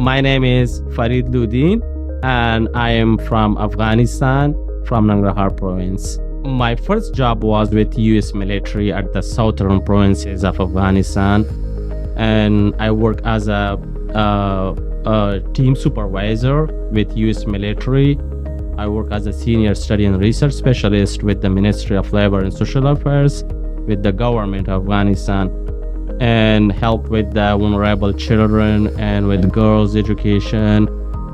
My name is Farid and I am from Afghanistan, from Nangarhar province. My first job was with US military at the southern provinces of Afghanistan, and I work as a team supervisor with US military. I work as a senior study and research specialist with the Ministry of Labor and Social Affairs with the government of Afghanistan, and help with the vulnerable children and with girls' education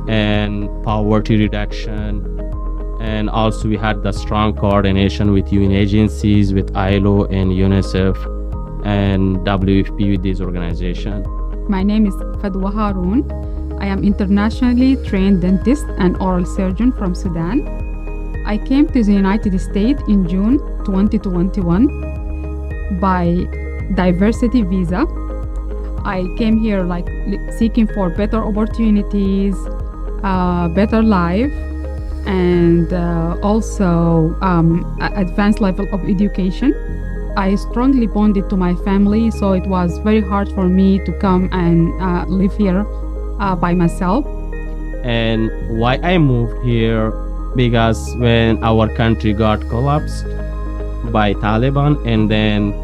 and poverty reduction. And also we had the strong coordination with UN agencies, with ILO and UNICEF and WFP with these organizations. My name is Fadwa Haroon. I am internationally trained dentist and oral surgeon from Sudan. I came to the United States in June 2021 by diversity visa. I came here seeking for better opportunities, better life, and also advanced level of education. I strongly bonded to my family, so it was very hard for me to come and live here by myself. And why I moved here, because when our country got collapsed by Taliban, and then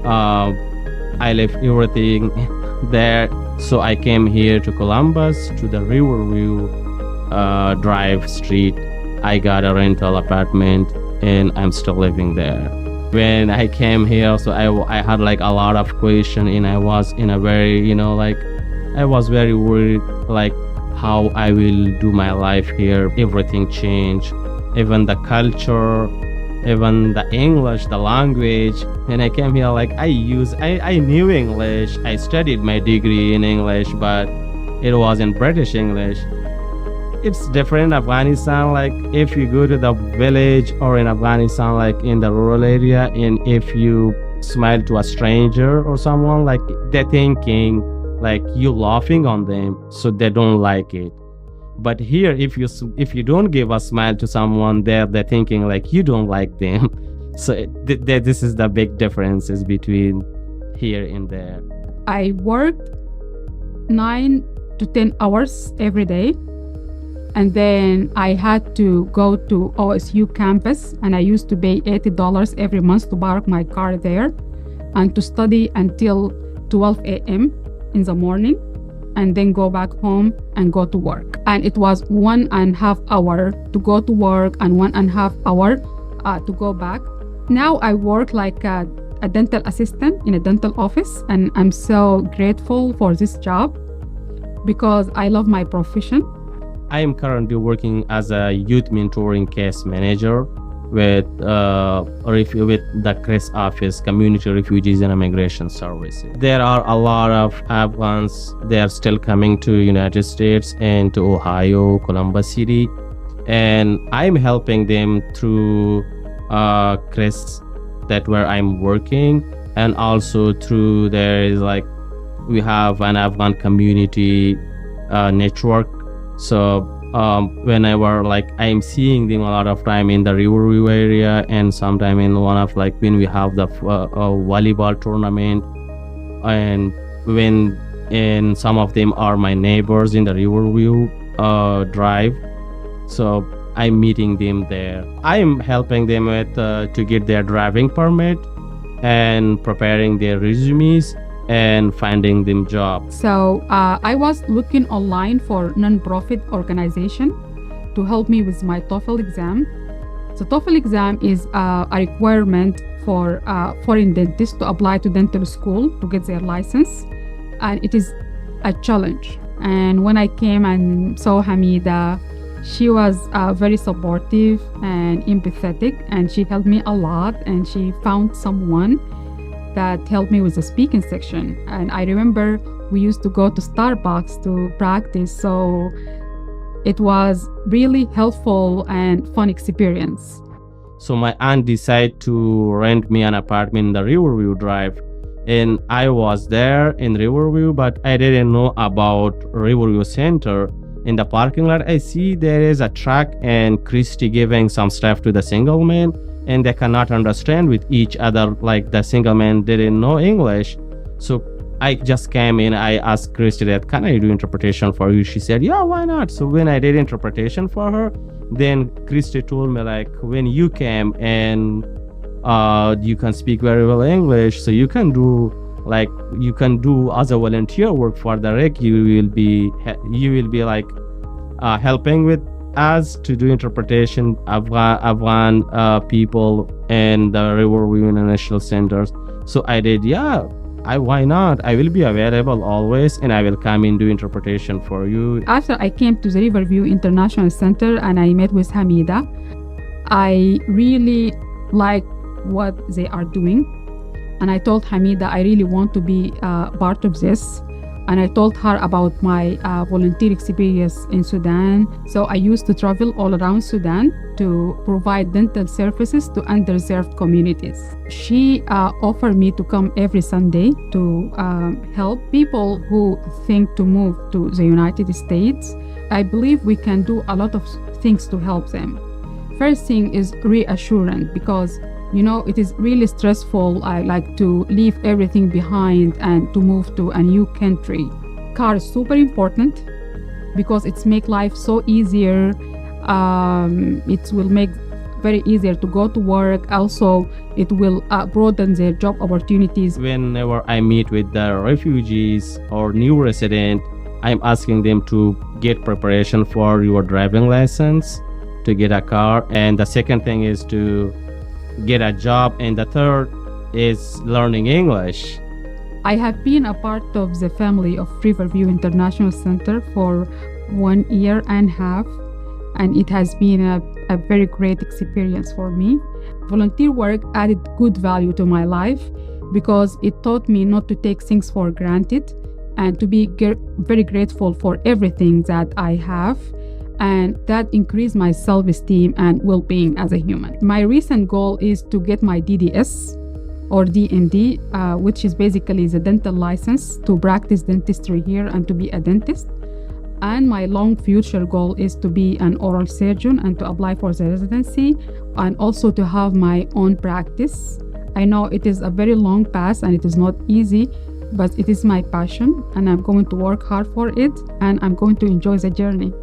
I left everything there, so I came here to Columbus, to the Riverview Drive Street. I got a rental apartment and I'm still living there. When I came here, so I had a lot of questions, and I was in a very, I was very worried, how I will do my life here. Everything changed, even the culture, even the English, the language. When I came here, I knew English. I studied my degree in English, but it was in British English. It's different in Afghanistan. If you go to the village or in Afghanistan, in the rural area, and if you smile to a stranger or someone, they're thinking you laughing on them, so they don't like it. But here, if you don't give a smile to someone, they're thinking you don't like them. So this is the big differences between here and there. I worked 9 to 10 hours every day. And then I had to go to OSU campus, and I used to pay $80 every month to park my car there and to study until 12 a.m. in the morning, and then go back home and go to work. And it was 1.5 hours to go to work and 1.5 hours to go back. Now I work like a dental assistant in a dental office, and I'm so grateful for this job because I love my profession. I am currently working as a youth mentoring case manager with the CRIS office, Community Refugees and Immigration Services. There are a lot of Afghans. They are still coming to United States and to Ohio, Columbus City, and I'm helping them through CRIS, that where I'm working, and also through we have an Afghan community network. So whenever I'm seeing them a lot of time in the Riverview area, and sometime in one of when we have the volleyball tournament, and some of them are my neighbors in the Riverview Drive. So I'm meeting them there. I'm helping them with to get their driving permit and preparing their resumes and finding them jobs. So I was looking online for non-profit organization to help me with my TOEFL exam. The TOEFL exam is a requirement for foreign dentists to apply to dental school to get their license, and it is a challenge. And when I came and saw Hamida, she was very supportive and empathetic, and she helped me a lot, and she found someone that helped me with the speaking section. And I remember we used to go to Starbucks to practice, so it was really helpful and fun experience. So my aunt decided to rent me an apartment in the Riverview Drive, and I was there in Riverview, but I didn't know about Riverview Center. In the parking lot, I see there is a truck and Christy giving some stuff to the single man, and they cannot understand with each other, the single man didn't know English. So I just came in. I asked Christy that, can I do interpretation for you? She said, yeah, why not? So when I did interpretation for her, then Christy told me, like, when you came and you can speak very well English, so you can do as a volunteer work for the RIC. You will be like helping with us to do interpretation Afghan people and the Riverview International Centers. So I did, yeah, why not? I will be available always, and I will come in do interpretation for you. After I came to the Riverview International Center and I met with Hamida, I really like what they are doing. And I told Hamida I really want to be part of this. And I told her about my volunteer experience in Sudan. So I used to travel all around Sudan to provide dental services to underserved communities. She offered me to come every Sunday to help people who think to move to the United States. I believe we can do a lot of things to help them. First thing is reassurance, because it is really stressful. I like to leave everything behind and to move to a new country. Car is super important because it's make life so easier. It will make very easier to go to work. Also, it will broaden their job opportunities. Whenever I meet with the refugees or new resident, I'm asking them to get preparation for your driving license, to get a car. And the second thing is to get a job, and the third is learning English. I have been a part of the family of Riverview International Center for 1 year and a half, and it has been a very great experience for me. Volunteer work added good value to my life because it taught me not to take things for granted and to be very grateful for everything that I have. And that increased my self-esteem and well-being as a human. My recent goal is to get my DDS or DND, which is basically the dental license to practice dentistry here and to be a dentist. And my long future goal is to be an oral surgeon and to apply for the residency, and also to have my own practice. I know it is a very long path and it is not easy, but it is my passion, and I'm going to work hard for it, and I'm going to enjoy the journey.